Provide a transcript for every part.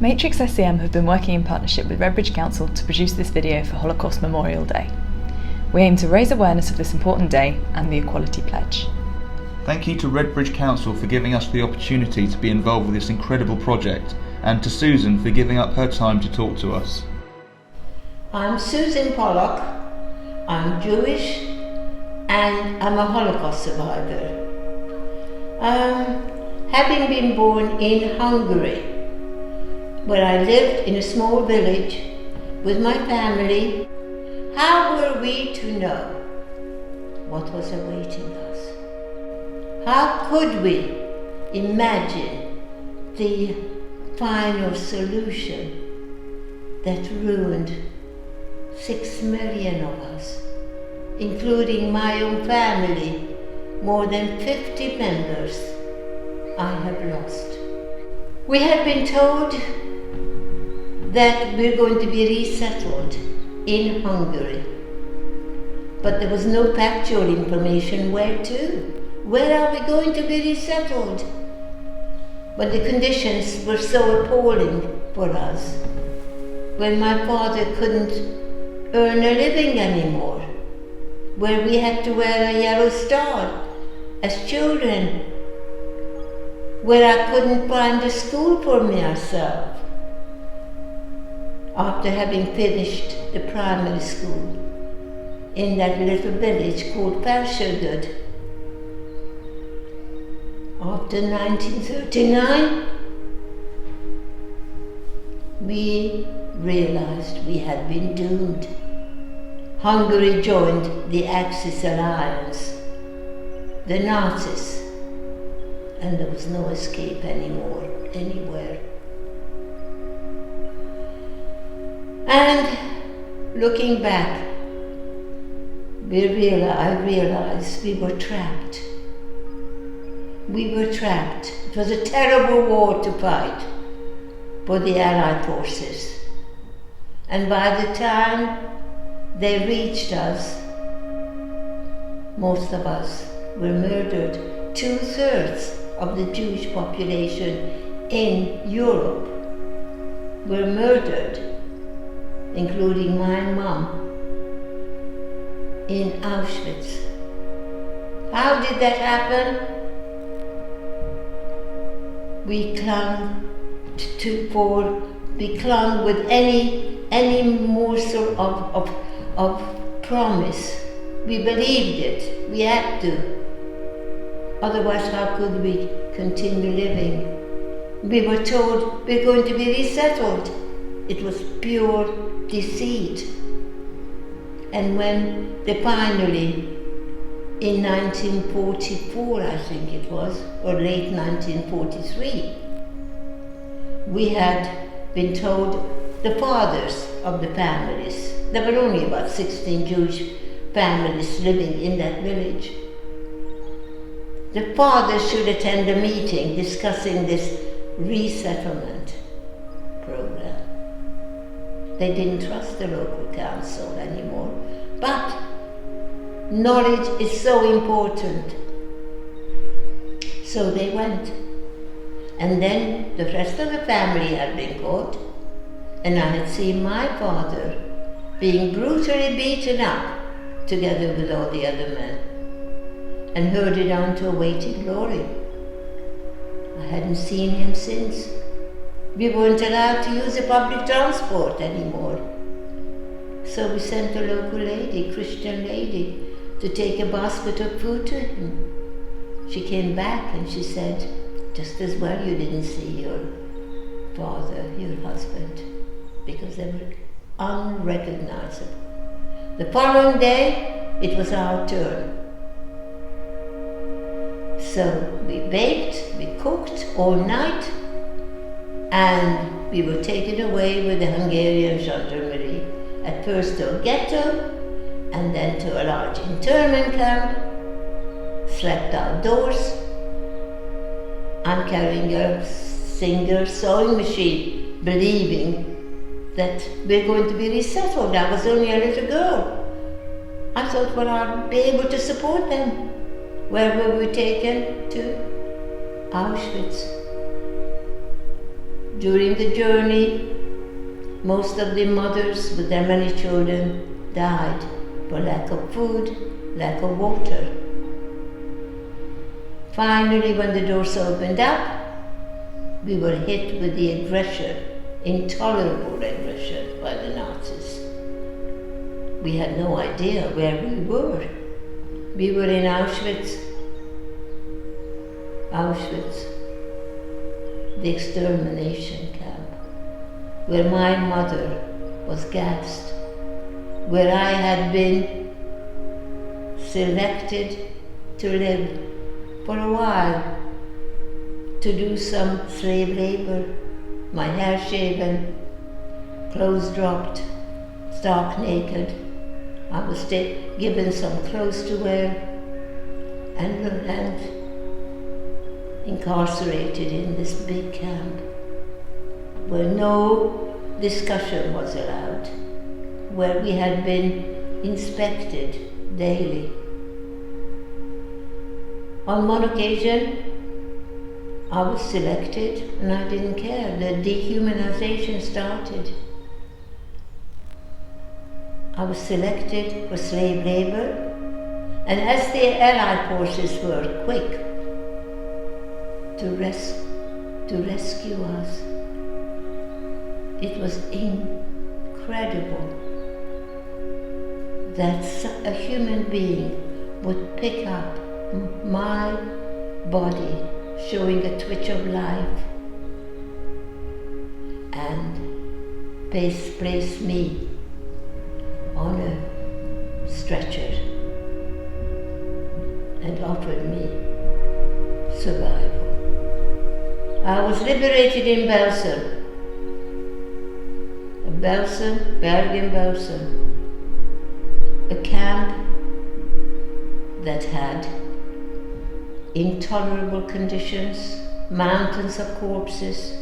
Matrix SCM have been working in partnership with Redbridge Council to produce this video for Holocaust Memorial Day. We aim to raise awareness of this important day and the Equality Pledge. Thank you to Redbridge Council for giving us the opportunity to be involved with this incredible project, and to Susan for giving up her time to talk to us. I'm Susan Pollack. I'm Jewish and I'm a Holocaust survivor. Having been born in Hungary, where I lived in a small village with my family, how were we to know what was awaiting us? How could we imagine the final solution that ruined 6 million of us, including my own family? More than 50 members I have lost. We had been told that we're going to be resettled in Hungary, but there was no factual information where to. Where are we going to be resettled? But the conditions were so appalling for us, when my father couldn't earn a living anymore, where we had to wear a yellow star as children, where I couldn't find a school for myself after having finished the primary school in that little village called Ilford. After 1939, we realized we had been doomed. Hungary joined the Axis alliance, the Nazis, and there was no escape anymore, anywhere. And looking back, I realized we were trapped. We were trapped. It was a terrible war to fight for the Allied forces. And by the time they reached us, most of us were murdered. 2/3 of the Jewish population in Europe were murdered, including my mom, in Auschwitz. How did that happen? We clung with any morsel of promise. We believed it. We had to. Otherwise, how could we continue living? We were told we're going to be resettled. It was pure deceit. And when they finally, in 1944, I think it was, or late 1943, we had been told, the fathers of the families, there were only about 16 Jewish families living in that village, the fathers should attend a meeting discussing this resettlement program. They didn't trust the local council anymore, but knowledge is so important. So they went. And then the rest of the family had been caught, and I had seen my father being brutally beaten up together with all the other men and herded on to awaited glory. I hadn't seen him since. We weren't allowed to use the public transport anymore. So we sent a local lady, Christian lady, to take a basket of food to him. She came back and she said, just as well you didn't see your father, your husband, because they were unrecognizable. The following day, it was our turn. So we baked, we cooked all night, and we were taken away with the Hungarian gendarmerie, at first to a ghetto, and then to a large internment camp, slept outdoors. I'm carrying a Singer sewing machine, believing that we're going to be resettled. I was only a little girl. I thought, well, I'll be able to support them. Where were we taken to? Auschwitz. During the journey, most of the mothers with their many children died for lack of food, lack of water. Finally, when the doors opened up, we were hit with the aggression, intolerable aggression by the Nazis. We had no idea where we were. We were in Auschwitz, the extermination camp, where my mother was gassed, where I had been selected to live for a while, to do some slave labor, my hair shaven, clothes dropped, stark naked. I was given some clothes to wear and incarcerated in this big camp where no discussion was allowed, where we had been inspected daily. On one occasion, I was selected and I didn't care. The dehumanization started. I was selected for slave labor, and as the Allied forces were quick to rescue us, it was incredible that a human being would pick up my body showing a twitch of life and place me on a stretcher and offered me survival. I was liberated in Bergen-Belsen, a camp that had intolerable conditions, mountains of corpses,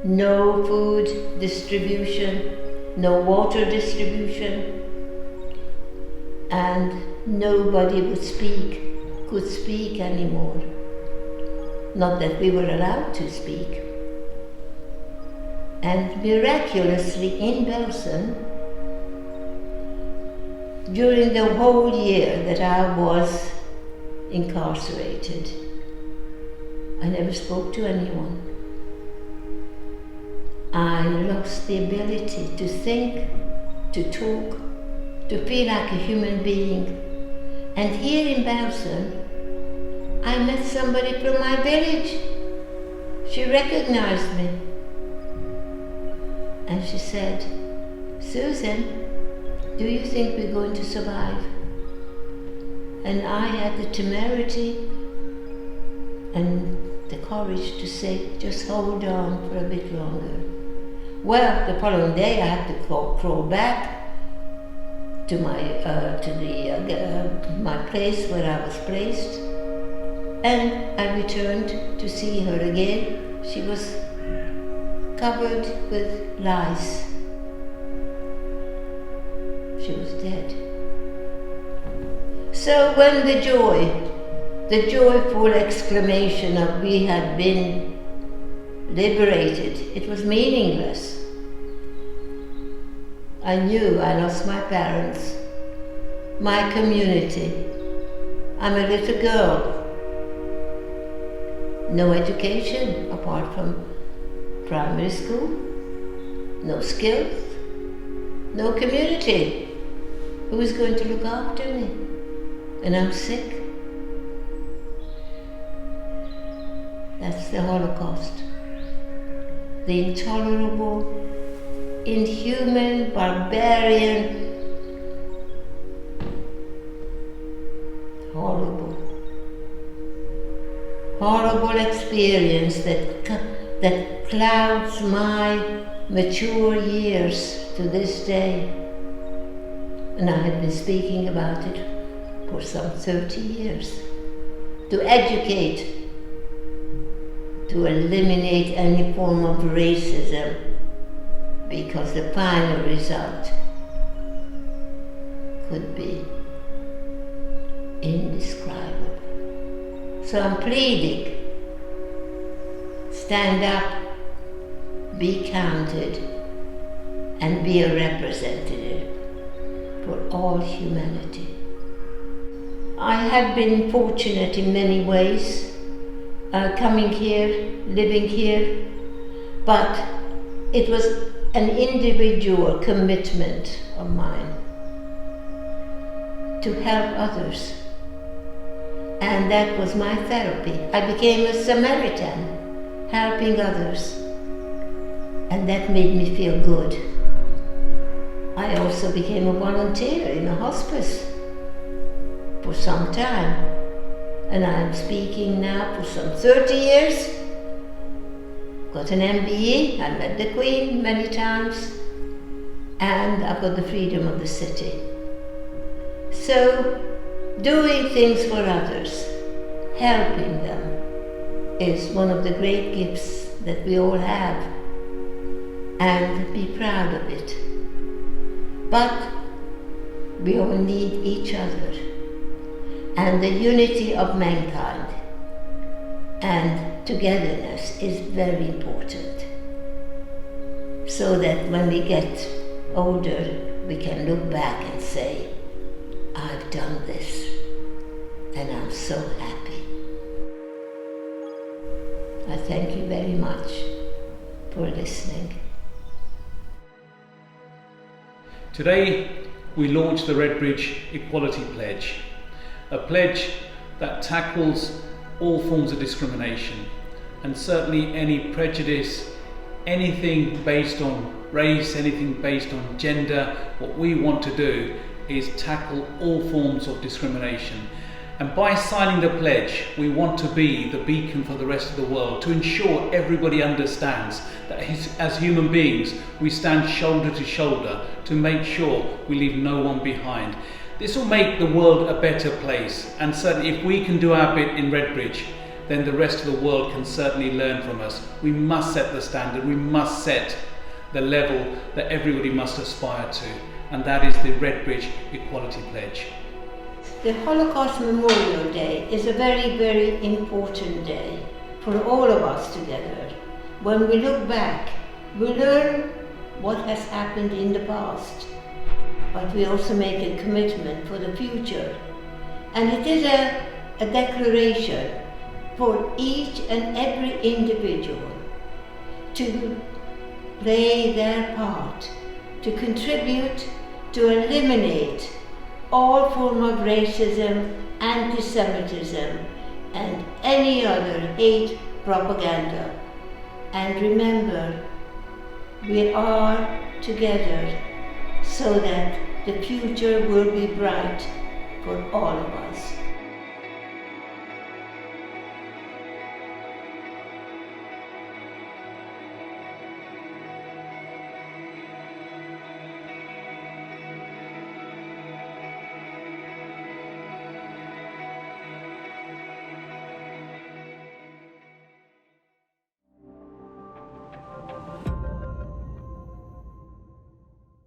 no food distribution, no water distribution, and nobody could speak anymore. Not that we were allowed to speak. And miraculously in Belsen, during the whole year that I was incarcerated, I never spoke to anyone. I lost the ability to think, to talk, to feel like a human being. And here in Belsen, I met somebody from my village. She recognized me. And she said, "Susan, do you think we're going to survive?" And I had the temerity and the courage to say, "Just hold on for a bit longer." Well, the following day I had to crawl back to my place where I was placed, and I returned to see her again. She was covered with lice. She was dead. So when the joyful exclamation of "we had been liberated," it was meaningless. I knew I lost my parents, my community. I'm a little girl. No education apart from primary school, no skills, no community. Who is going to look after me? And I'm sick. That's the Holocaust. The intolerable, inhuman, barbarian, horrible experience that clouds my mature years to this day. And I had been speaking about it for some 30 years. To educate, to eliminate any form of racism, because the final result could be indescribable. So I'm pleading, stand up be counted, and be a representative for all humanity. I have been fortunate in many ways, coming here, living here, but it was an individual commitment of mine to help others. And that was my therapy. I became a Samaritan, helping others. And that made me feel good. I also became a volunteer in a hospice for some time. And I'm speaking now for some 30 years. Got an MBE, I met the Queen many times. And I've got the freedom of the city. So, doing things for others, helping them, is one of the great gifts that we all have, and be proud of it. But we all need each other, and the unity of mankind and togetherness is very important, so that when we get older, we can look back and say, I've done this, and I'm so happy. I thank you very much for listening. Today, we launched the Redbridge Equality Pledge, a pledge that tackles all forms of discrimination, and certainly any prejudice, anything based on race, anything based on gender. What we want to do is tackle all forms of discrimination. And by signing the pledge, we want to be the beacon for the rest of the world, to ensure everybody understands that as human beings, we stand shoulder to shoulder to make sure we leave no one behind. This will make the world a better place, and certainly if we can do our bit in Redbridge, then the rest of the world can certainly learn from us. We must set the standard, we must set the level that everybody must aspire to, and that is the Redbridge Equality Pledge. The Holocaust Memorial Day is a very, very important day for all of us together. When we look back, we learn what has happened in the past, but we also make a commitment for the future. And it is a declaration for each and every individual to play their part, to contribute, to eliminate all form of racism, anti-Semitism, and any other hate propaganda. And remember, we are together so that the future will be bright for all of us.